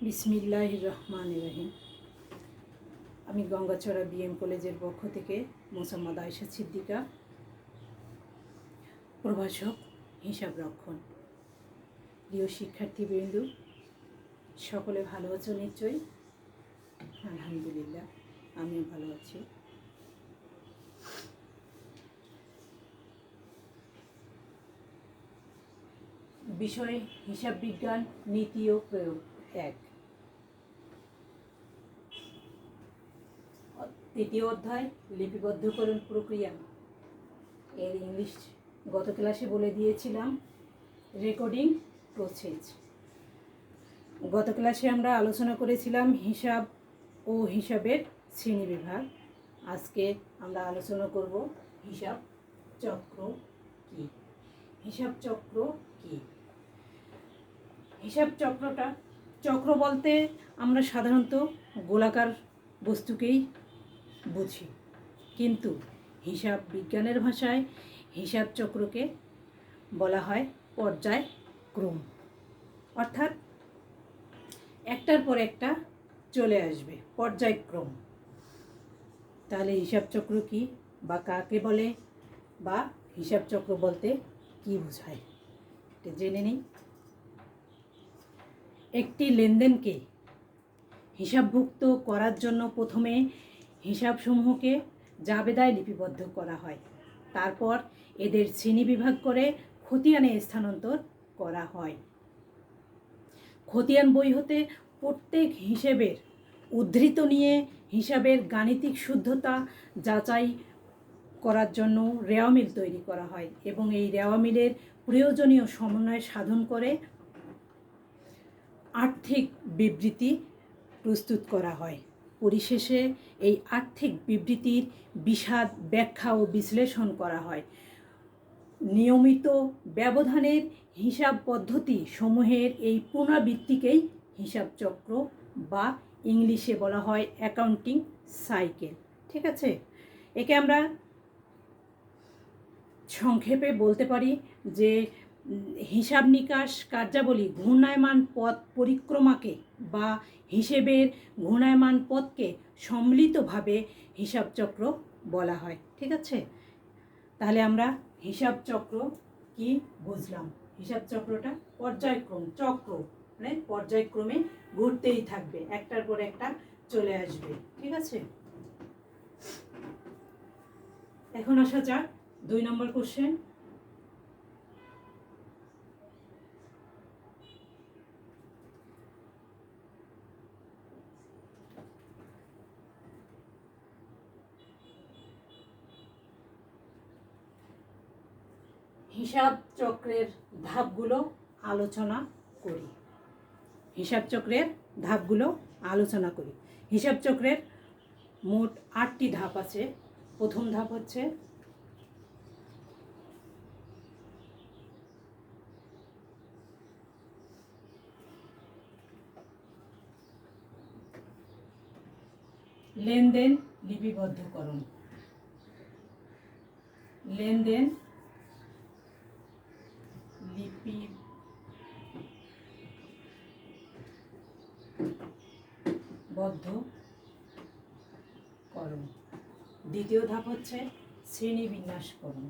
বিসমিল্লাহির রহমানির রহিম। আমি গঙ্গাচড়া বিএম কলেজের পক্ষ থেকে মোসাম্মদ আয়েশা সিদ্দিকা, প্রভাষক হিসাব রক্ষণ। প্রিয় শিক্ষার্থীবৃন্দ, সকলে ভালো আছো নিশ্চয়ই? আলহামদুলিল্লাহ, আমিও ভালো আছি। বিষয় হিসাব বিজ্ঞান, নীতি ও প্রয়োগ 1। তৃতীয় অধ্যায় লিপিবদ্ধকরণ প্রক্রিয়া। এর ইংলিশ গত ক্লাসে বলে দিয়েছিলাম, রেকর্ডিং প্রসেস। গত ক্লাসে আমরা আলোচনা করেছিলাম হিসাব ও হিসাবের শ্রেণীবিভাগ। আজকে আমরা আলোচনা করব হিসাব চক্র কি। হিসাব চক্র কি? হিসাব চক্র বলতে আমরা সাধারণত গোলাকার বস্তুকেই বুঝি, কিন্তু হিসাব বিজ্ঞানের ভাষায় হিসাব চক্রকে বলা হয় পর্যায়ক্রম, অর্থাৎ একটার পর একটা চলে আসবে, পর্যায়ক্রম। তাহলে হিসাব চক্র কি বা কাকে বলে, বা হিসাব চক্র বলতে কি বোঝায় এটা জেনে নিই। একটি লেনদেনকে হিসাবভুক্ত করার জন্য প্রথমে হিসাবসমূহকে জাবেদায় লিপিবদ্ধ করা হয়। তারপর এদের শ্রেণীবিভাগ করে খতিয়ানে স্থানান্তর করা হয়। খতিয়ান বই হতে প্রত্যেক হিসেবের উদ্ধৃত নিয়ে হিসাবের গাণিতিক শুদ্ধতা যাচাই করার জন্য রেওয়ামিল তৈরি করা হয় এবং এই রেওয়ামিলের প্রয়োজনীয় সমন্বয় সাধন করে আর্থিক বিবৃতি প্রস্তুত করা হয়। পরিশেষে এই আর্থিক বিবৃতির বিশদ ব্যাখ্যা ও বিশ্লেষণ করা হয়। নিয়মিত ব্যবধানের হিসাব পদ্ধতি সমূহের এই পুনরাবৃত্তিকেই হিসাব চক্র বা ইংলিশে বলা হয় অ্যাকাউন্টিং সাইকেল। ঠিক আছে, একে আমরা সংক্ষেপে বলতে পারি যে হিসাব নিকাশ কার্যাবলী ঘূর্ণায়মান পথ পরিক্রমাকে বা হিসেবের ঘূর্ণায়মান পথকে সম্মিলিতভাবে হিসাব চক্র বলা হয়। ঠিক আছে, তাহলে আমরা হিসাব চক্র কি বুঝলাম? হিসাব চক্রটা পর্যায়ক্রম, চক্র মানে পর্যায়ক্রমে ঘুরতেই থাকবে, একটার পর একটা চলে আসবে। ঠিক আছে, এখন আসা যাক 2 নম্বর কোশ্চেন। হিসাব চক্রের ধাপগুলো আলোচনা করি। হিসাব চক্রের ধাপগুলো আলোচনা করি। হিসাব চক্রের মোট 8টি ধাপ আছে। প্রথম ধাপ হচ্ছে লেনদেন লিপিবদ্ধকরণ। লেনদেন লিপিবদ্ধকরণ। দ্বিতীয় ধাপ হচ্ছে শ্রেণীবিন্যাসকরণ।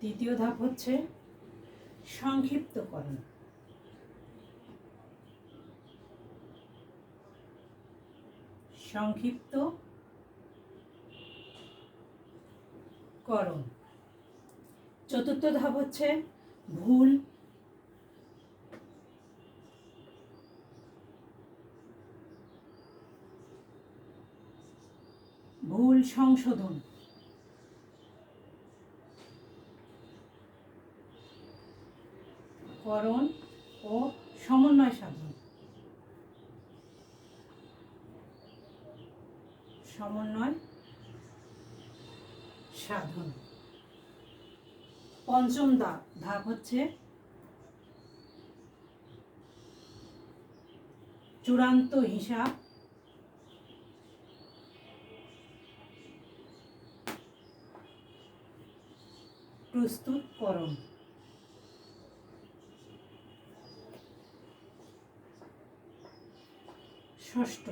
তৃতীয় ধাপ হচ্ছে সংক্ষিপ্তকরণ। সংক্ষিপ্তকরণ। চতুর্থ ধাপ হচ্ছে ভুল সংশোধন। করণ ও সমন্বয় সাধন। পঞ্চম ধাপ হচ্ছে চূড়ান্ত হিসাব প্রস্তুতকরণ। ষষ্ঠ,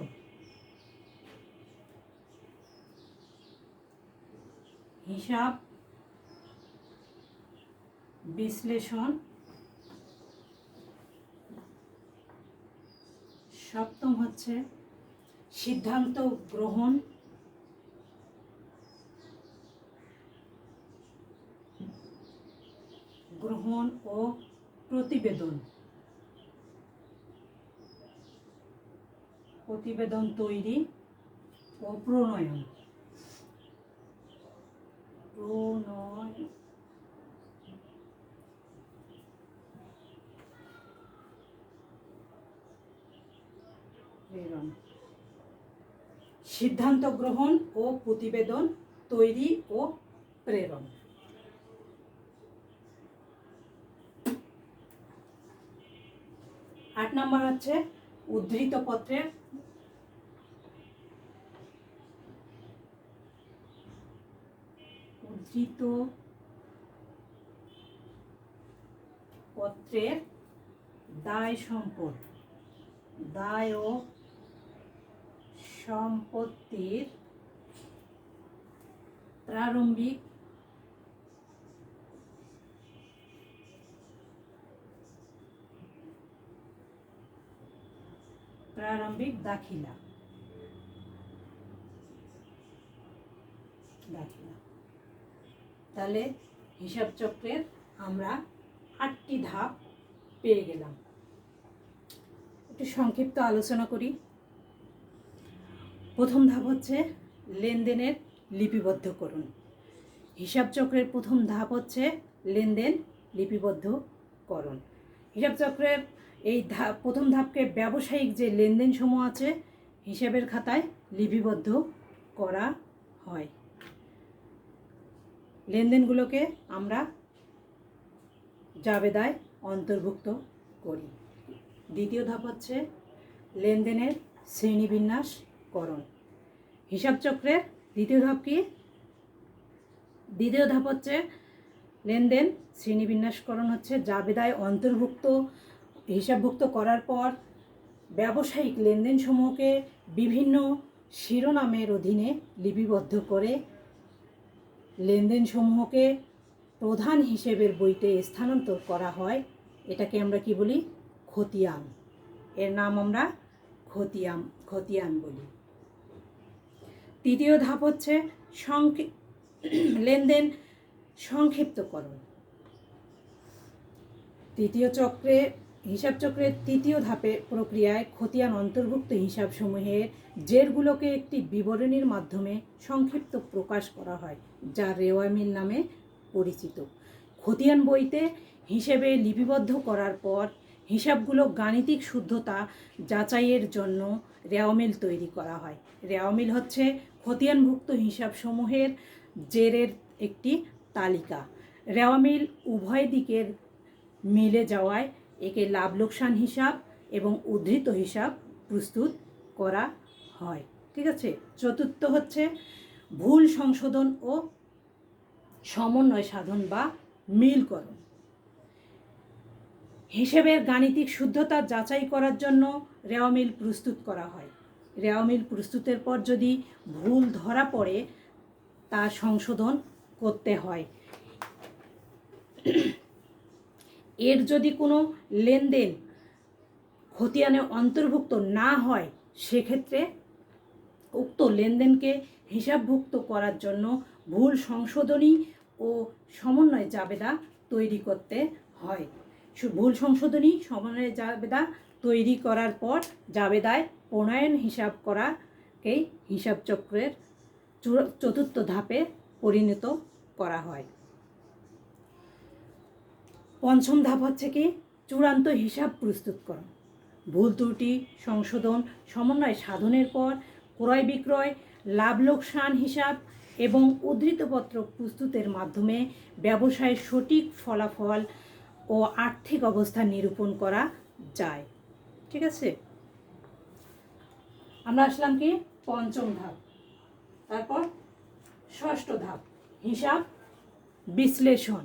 হিসাব বিশ্লেষণ। সপ্তম হচ্ছে সিদ্ধান্ত গ্রহণ। ও প্রতিবেদন তৈরি ও প্রণয়ন। সিদ্ধান্ত গ্রহণ ও প্রতিবেদন তৈরি ও প্রেরণ। 8 নম্বর হচ্ছে উদ্ধৃত পত্রের দায় সম্পদ, দায় ও সম্পত্তির প্রারম্ভিক দাখিলা। তাহলে হিসাব চক্রের আমরা 8টি ধাপ পেয়ে গেলাম। একটু সংক্ষিপ্ত আলোচনা করি। প্রথম ধাপ হচ্ছে লেনদেনের লিপিবদ্ধকরণ। হিসাব চক্রের প্রথম ধাপ হচ্ছে লেনদেন লিপিবদ্ধকরণ। হিসাব চক্রের এই প্রথম ধাপকে ব্যবসায়িক যে লেনদেন সমূহ আছে হিসাবের খাতায় লিপিবদ্ধ করা হয়। লেনদেনগুলোকে আমরা জাবেদায় অন্তর্ভুক্ত করি। দ্বিতীয় ধাপ হচ্ছে লেনদেনের শ্রেণীবিন্যাসকরণ। হিসাব চক্রের দ্বিতীয় ধাপ কি? দ্বিতীয় ধাপ হচ্ছে লেনদেন শ্রেণীবিন্যাসকরণ হচ্ছে জাবেদায় হিসাবভুক্ত করার পর ব্যবসায়িক লেনদেন সমূহকে বিভিন্ন শিরোনামের অধীনে লিপিবদ্ধ করে লেনদেন সমূহকে প্রধান হিসেবের বইতে স্থানান্তর করা হয়। এটাকে আমরা কি বলি? খতিয়ান। এর নাম আমরা খতিয়ান বলি। তৃতীয় ধাপ হচ্ছে লেনদেন সংক্ষিপ্তকরণ। হিসাব চক্রের তৃতীয় ধাপে প্রক্রিয়ায় খতিয়ান অন্তর্ভুক্ত হিসাবসমূহের জেরগুলোকে একটি বিবরণীর মাধ্যমে সংক্ষিপ্ত প্রকাশ করা হয়, যা রেওয়ামিল নামে পরিচিত। খতিয়ান বইতে হিসেবে লিপিবদ্ধ করার পর হিসাবগুলো গাণিতিক শুদ্ধতা যাচাইয়ের জন্য রেওয়ামিল তৈরি করা হয়। রেওয়ামিল হচ্ছে খতিয়ানভুক্ত হিসাবসমূহের জেরের একটি তালিকা। রেওয়ামিল উভয় দিকের মিলে যাওয়ায় একে লাভ লোকসান হিসাব এবং উদ্ধৃত হিসাব প্রস্তুত করা হয়। ঠিক আছে। চতুর্থ হচ্ছে ভুল সংশোধন ও সমন্বয় সাধন বা মিলকরণ। হিসেবের গাণিতিক শুদ্ধতা যাচাই করার জন্য রেওয়ামিল প্রস্তুত করা হয়। রেওয়ামিল প্রস্তুতের পর যদি ভুল ধরা পড়ে তা সংশোধন করতে হয়। এর যদি কোনো লেনদেন খতিয়ানে অন্তর্ভুক্ত না হয় সেক্ষেত্রে উক্ত লেনদেনকে হিসাবভুক্ত করার জন্য ভুল সংশোধনী ও সমন্বয় জাবেদা তৈরি করতে হয়। ভুল সংশোধনী সমন্বয় জাবেদা তৈরি করার পর জাবেদায় প্রণয়ন হিসাব করাকেই হিসাব চক্রের চতুর্থ ধাপে পরিণত করা হয়। পঞ্চম ধাপ হচ্ছে কি? চূড়ান্ত হিসাব প্রস্তুতকরণ। ভুল ত্রুটি সংশোধন সমন্বয় সাধনের পর ক্রয় বিক্রয়, লাভ লোকসান হিসাব এবং উদ্ধৃতপত্র প্রস্তুতের মাধ্যমে ব্যবসায়ের সঠিক ফলাফল ও আর্থিক অবস্থা নিরূপণ করা যায়। ঠিক আছে। আমরা আসলাম কি পঞ্চম ধাপ, তারপর ষষ্ঠ ধাপ হিসাব বিশ্লেষণ।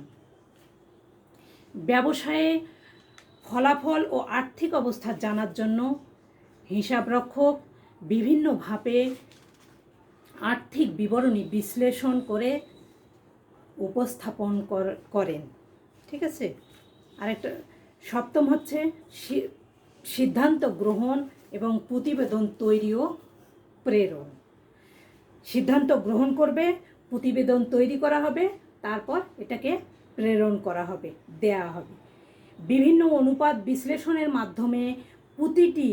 ব্যবসায়ে ফলাফল ও আর্থিক অবস্থা জানার জন্য হিসাবরক্ষক বিভিন্নভাবে আর্থিক বিবরণী বিশ্লেষণ করে উপস্থাপন করেন। ঠিক আছে। আরেকটা সপ্তম হচ্ছে সিদ্ধান্ত গ্রহণ এবং প্রতিবেদন তৈরি ও প্রেরণ। সিদ্ধান্ত গ্রহণ করবে, প্রতিবেদন তৈরি করা হবে, তারপর এটাকে প্রেরণ করা হবে, দেয়া হবে। বিভিন্ন অনুপাত বিশ্লেষণের মাধ্যমে প্রতিটি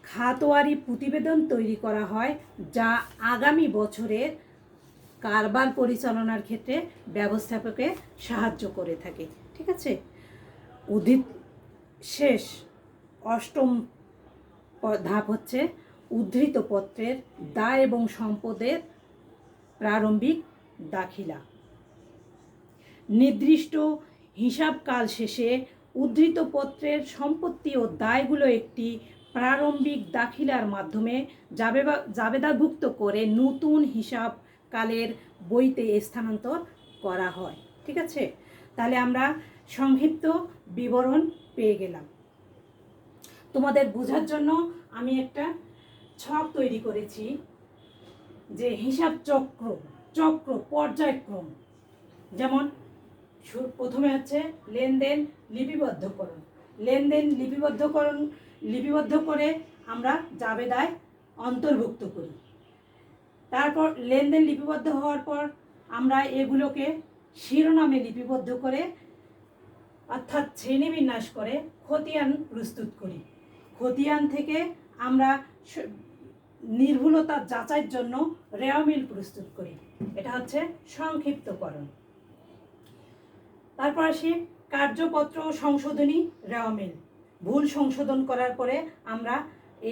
খাতওয়ারি প্রতিবেদন তৈরি করা হয়, যা আগামী বছরের কারবার পরিচালনার ক্ষেত্রে ব্যবস্থাপককে সাহায্য করে থাকে। ঠিক আছে। শেষ অষ্টম ধাপ হচ্ছে উদ্ধৃত পত্রের দায় এবং সম্পদের প্রারম্ভিক দাখিলা। নির্দিষ্ট হিসাবকাল শেষে উদ্ধৃত পত্রের সম্পত্তি ও দায়গুলো একটি প্রারম্ভিক দাখিলার মাধ্যমে জাবেদাভুক্ত করে নতুন হিসাবকালের বইতে স্থানান্তর করা হয়। ঠিক আছে। তাহলে আমরা সংক্ষিপ্ত বিবরণ পেয়ে গেলাম। তোমাদের বোঝার জন্য আমি একটা ছক তৈরি করেছি, যে হিসাব চক্র পর্যায়ক্রম। যেমন প্রথমে হচ্ছে লেনদেন লিপিবদ্ধকরণ। লেনদেন লিপিবদ্ধ করে আমরা জাবেদায় অন্তর্ভুক্ত করি। তারপর লেনদেন লিপিবদ্ধ হওয়ার পর আমরা এগুলোকে শিরোনামে লিপিবদ্ধ করে, অর্থাৎ শ্রেণীবিন্যাস করে খতিয়ান প্রস্তুত করি। খতিয়ান থেকে আমরা নির্ভুলতা যাচাইয়ের জন্য রেওয়ামিল প্রস্তুত করি। এটা হচ্ছে সংক্ষিপ্তকরণ। তারপর আসি কার্যপত্র সংশোধনী রেওয়ামিল। ভুল সংশোধন করার পরে আমরা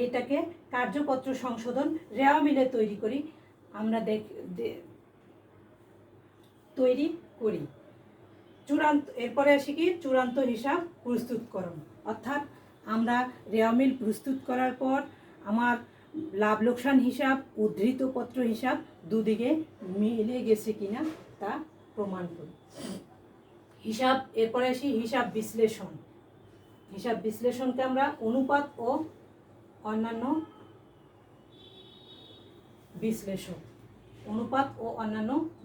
এটাকে কার্যপত্র সংশোধন রেওয়ামিলে তৈরি করি। এরপরে আসি কি চূড়ান্ত হিসাব প্রস্তুতকরণ। অর্থাৎ আমরা রেওয়ামিল প্রস্তুত করার পর আমার লাভ লোকসান হিসাব, উদ্ধৃত পত্র হিসাব দুদিকে মিলে গেছে কিনা তা প্রমাণ করি। এরপরে আসি হিসাব বিশ্লেষণ। হিসাব বিশ্লেষণকে আমরা অনুপাত ও অন্যান্য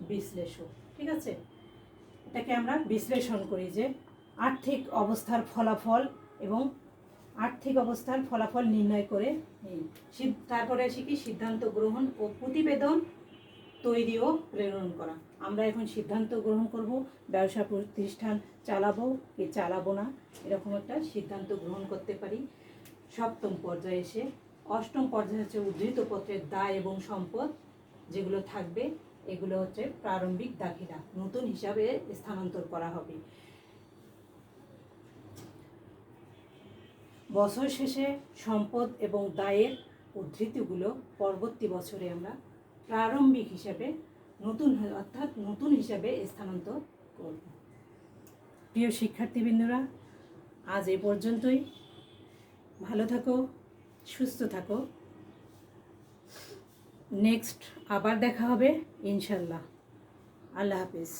বিশ্লেষণ। ঠিক আছে। এটাকে আমরা বিশ্লেষণ করি, যে আর্থিক অবস্থার ফলাফল নির্ণয় করে নিই। তারপরে আসি কি সিদ্ধান্ত গ্রহণ ও প্রতিবেদন তৈরি ও প্রেরণ করা। আমরা এখন সিদ্ধান্ত গ্রহণ করব, ব্যবসা প্রতিষ্ঠান চালাবো কি চালাবো না, এরকম একটা সিদ্ধান্ত গ্রহণ করতে পারি। সপ্তম পর্যায়ে এসে অষ্টম পর্যায়ে হচ্ছে উদ্ধৃত পত্রের দায় এবং সম্পদ যেগুলো থাকবে, এগুলো হচ্ছে প্রারম্ভিক দাখিলা, নতুন হিসাবে স্থানান্তর করা হবে। বছর শেষে সম্পদ এবং দায়ের উদ্ধৃতিগুলো পরবর্তী বছরে আমরা প্রারম্ভিক হিসাবে নতুন হিসাবে স্থানান্তর করব। প্রিয় শিক্ষার্থীবৃন্দরা, আজ এ পর্যন্তই। ভালো থাকো, সুস্থ থাকো। নেক্সট আবার দেখা হবে ইনশাল্লাহ। আল্লাহ হাফিজ।